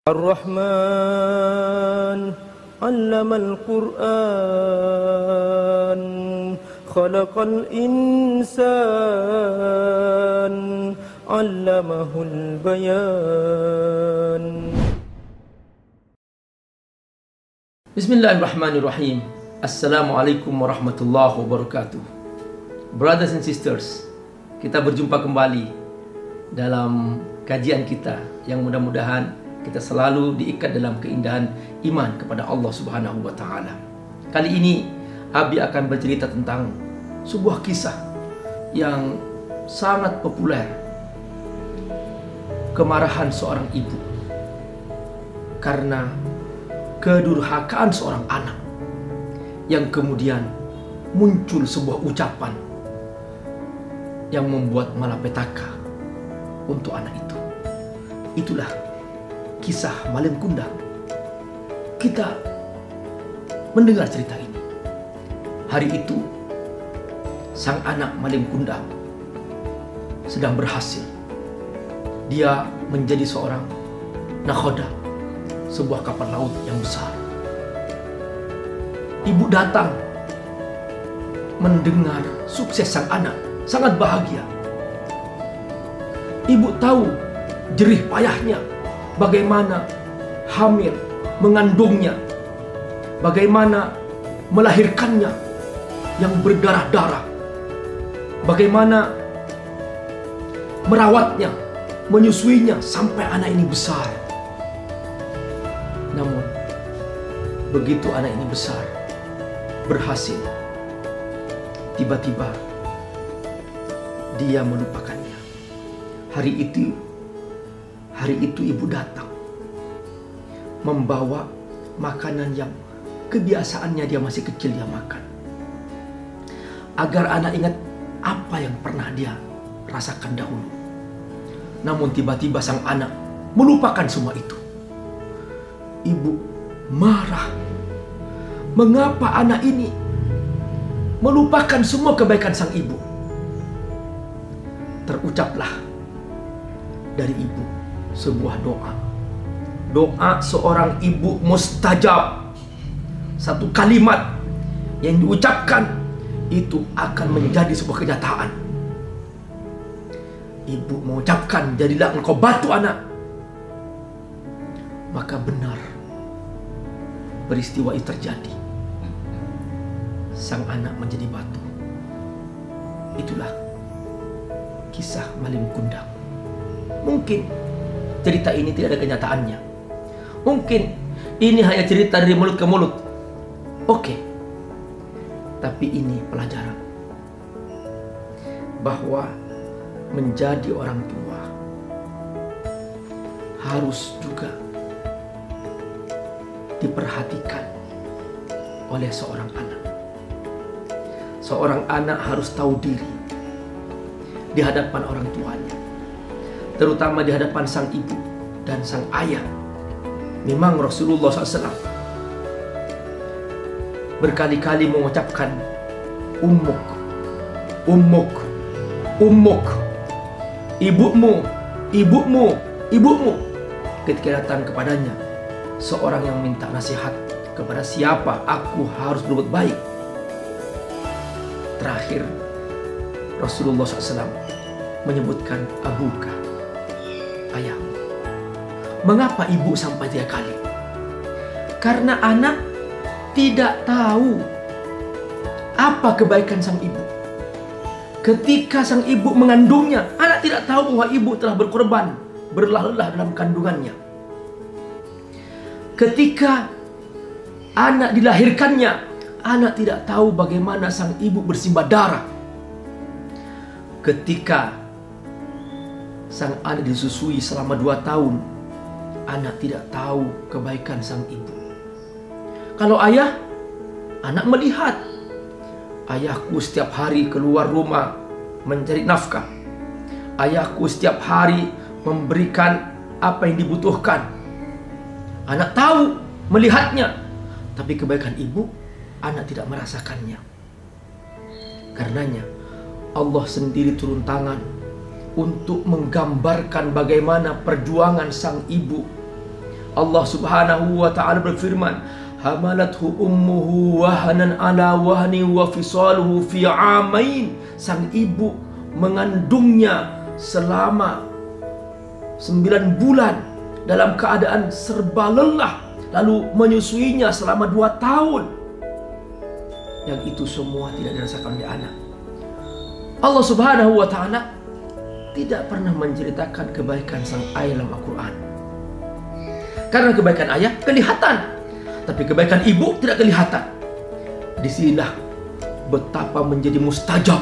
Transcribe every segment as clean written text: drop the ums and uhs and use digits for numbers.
Ar-Rahman 'allamal Qur'an khalaqal insan 'allamahul bayan. Bismillahirrahmanirrahim. Assalamualaikum warahmatullahi wabarakatuh. Brothers and sisters, kita berjumpa kembali dalam kajian kita yang mudah-mudahan kita selalu diikat dalam keindahan iman kepada Allah Subhanahu wa Ta'ala. Kali ini Abi akan bercerita tentang sebuah kisah yang sangat populer. Kemarahan seorang ibu karena kedurhakaan seorang anak, yang kemudian muncul sebuah ucapan yang membuat malapetaka untuk anak itu. Itulah kisah Malem Kundang. Kita mendengar cerita ini. Hari itu sang anak Malem Kundang sedang berhasil. Dia menjadi seorang nakhoda, sebuah kapal laut yang besar. Ibu datang mendengar sukses sang anak, sangat bahagia. Ibu tahu jerih payahnya, bagaimana hamil, mengandungnya, bagaimana melahirkannya yang berdarah-darah, bagaimana merawatnya, menyusuinya sampai anak ini besar. Namun begitu anak ini besar, berhasil, tiba-tiba dia melupakannya. Hari itu ibu datang membawa makanan yang kebiasaannya dia masih kecil dia makan, agar anak ingat apa yang pernah dia rasakan dahulu. Namun tiba-tiba sang anak melupakan semua itu. Ibu marah. Mengapa anak ini melupakan semua kebaikan sang ibu? Terucaplah dari ibu sebuah doa. Doa seorang ibu mustajab. Satu kalimat yang diucapkan itu akan menjadi sebuah kenyataan. Ibu mengucapkan, jadilah engkau batu anak. Maka benar peristiwa itu terjadi. Sang anak menjadi batu. Itulah kisah Malem Kundang. Mungkin cerita ini tidak ada kenyataannya. Mungkin ini hanya cerita dari mulut ke mulut. Oke. Tapi ini pelajaran bahwa menjadi orang tua harus juga diperhatikan oleh seorang anak. Seorang anak harus tahu diri di hadapan orang tuanya, terutama di hadapan sang ibu dan sang ayah. Memang Rasulullah SAW berkali-kali mengucapkan ummuk, ummuk, ummuk, ibumu, ibumu, ibumu, ketika datang kepadanya seorang yang minta nasihat kepada siapa aku harus berbuat baik. Terakhir Rasulullah SAW menyebutkan abuka, ayahmu. Mengapa ibu sampai 3 kali? Karena anak tidak tahu apa kebaikan sang ibu. Ketika sang ibu mengandungnya, anak tidak tahu bahwa ibu telah berkorban, berlelah-lelah dalam kandungannya. Ketika anak dilahirkannya, anak tidak tahu bagaimana sang ibu bersimbah darah. Ketika sang anak disusui selama 2 tahun, anak tidak tahu kebaikan sang ibu. Kalau ayah, anak melihat ayahku setiap hari keluar rumah mencari nafkah. Ayahku setiap hari memberikan apa yang dibutuhkan. Anak tahu, melihatnya. Tapi kebaikan ibu, anak tidak merasakannya. Karenanya Allah sendiri turun tangan untuk menggambarkan bagaimana perjuangan sang ibu Allah Subhanahu wa taala berfirman, hamalathu ummuhu wahanan ala wahni wa fisaluhu fi amain. Sang ibu mengandungnya selama 9 bulan dalam keadaan serba lelah, lalu menyusuinya selama 2 tahun. Yang itu semua tidak dirasakan oleh anak. Allah Subhanahu wa taala tidak pernah menceritakan kebaikan sang ayah dalam Al-Quran. Karena kebaikan ayah kelihatan, tapi kebaikan ibu tidak kelihatan. Disinilah betapa menjadi mustajab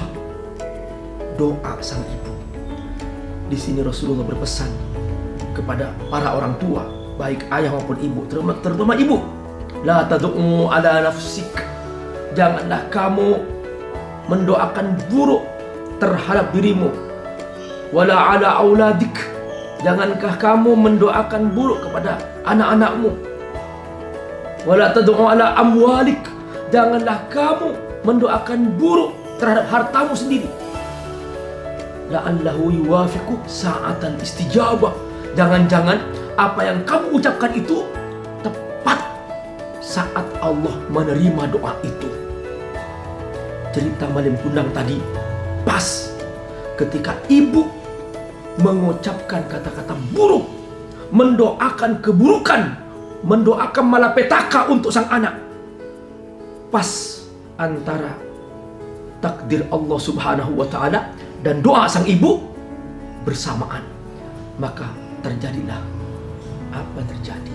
doa sang ibu. Di sini Rasulullah berpesan kepada para orang tua, baik ayah maupun ibu, terutama ibu. La tad'u ala nafsik. Janganlah kamu mendoakan buruk terhadap dirimu. Wala ala auladik. Jangankah kamu mendoakan buruk kepada anak-anakmu. Wala tad'u ala amwalik. Janganlah kamu mendoakan buruk terhadap hartamu sendiri. La'allahu yuwafiqu sa'atan istijabah. Jangan-jangan apa yang kamu ucapkan itu tepat saat Allah menerima doa itu. Cerita Malim Kundang tadi pas ketika ibu mengucapkan kata-kata buruk, mendoakan keburukan, mendoakan malapetaka untuk sang anak. Pas antara takdir Allah Subhanahu wa taala dan doa sang ibu bersamaan, maka terjadilah apa yang terjadi.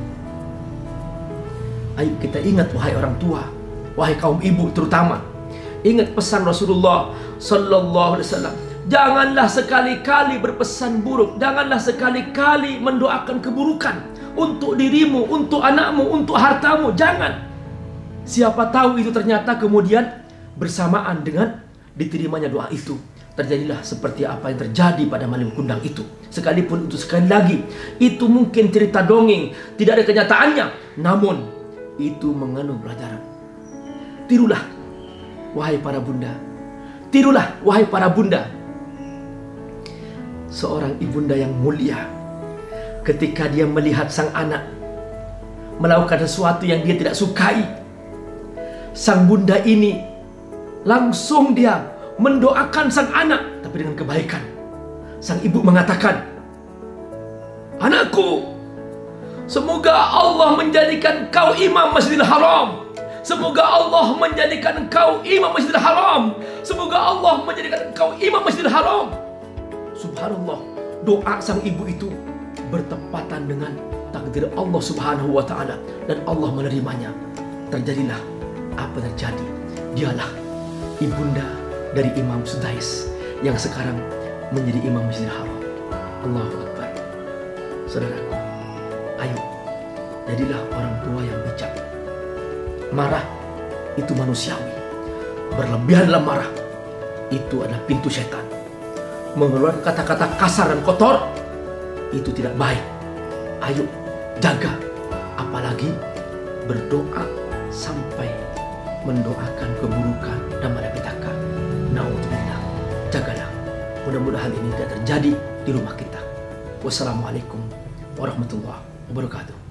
Ayo kita ingat, wahai orang tua, wahai kaum ibu terutama, ingat pesan Rasulullah sallallahu alaihi wasallam. Janganlah sekali-kali berpesan buruk, janganlah sekali-kali mendoakan keburukan untuk dirimu, untuk anakmu, untuk hartamu. Jangan. Siapa tahu itu ternyata kemudian bersamaan dengan diterimanya doa itu, terjadilah seperti apa yang terjadi pada Malim Kundang itu. Sekalipun itu sekali lagi, itu mungkin cerita dongeng, tidak ada kenyataannya, namun itu mengandung pelajaran. Tirulah, wahai para bunda. Tirulah, wahai para bunda. Seorang ibunda yang mulia, ketika dia melihat sang anak melakukan sesuatu yang dia tidak sukai, sang bunda ini langsung dia mendoakan sang anak, tapi dengan kebaikan. Sang ibu mengatakan, anakku, semoga Allah menjadikan kau imam Masjidil Haram. Semoga Allah menjadikan engkau imam Masjidil Haram. Semoga Allah menjadikan engkau imam Masjidil Haram. Subhanallah, doa sang ibu itu bertepatan dengan takdir Allah Subhanahu wa taala dan Allah menerimanya. Terjadilah apa yang terjadi. Dialah ibunda dari Imam Sudais yang sekarang menjadi imam Masjidil Haram. Allahu Akbar. Saudaraku, ayo jadilah orang tua yang bijak. Marah itu manusiawi. Berlebihan dalam marah itu adalah pintu setan. Mengeluarkan kata-kata kasar dan kotor itu tidak baik. Ayo jaga, apalagi berdoa sampai mendoakan keburukan dan malapetaka. Naudzubillah. Jagalah. Mudah-mudahan ini tidak terjadi di rumah kita. Wassalamualaikum warahmatullahi wabarakatuh.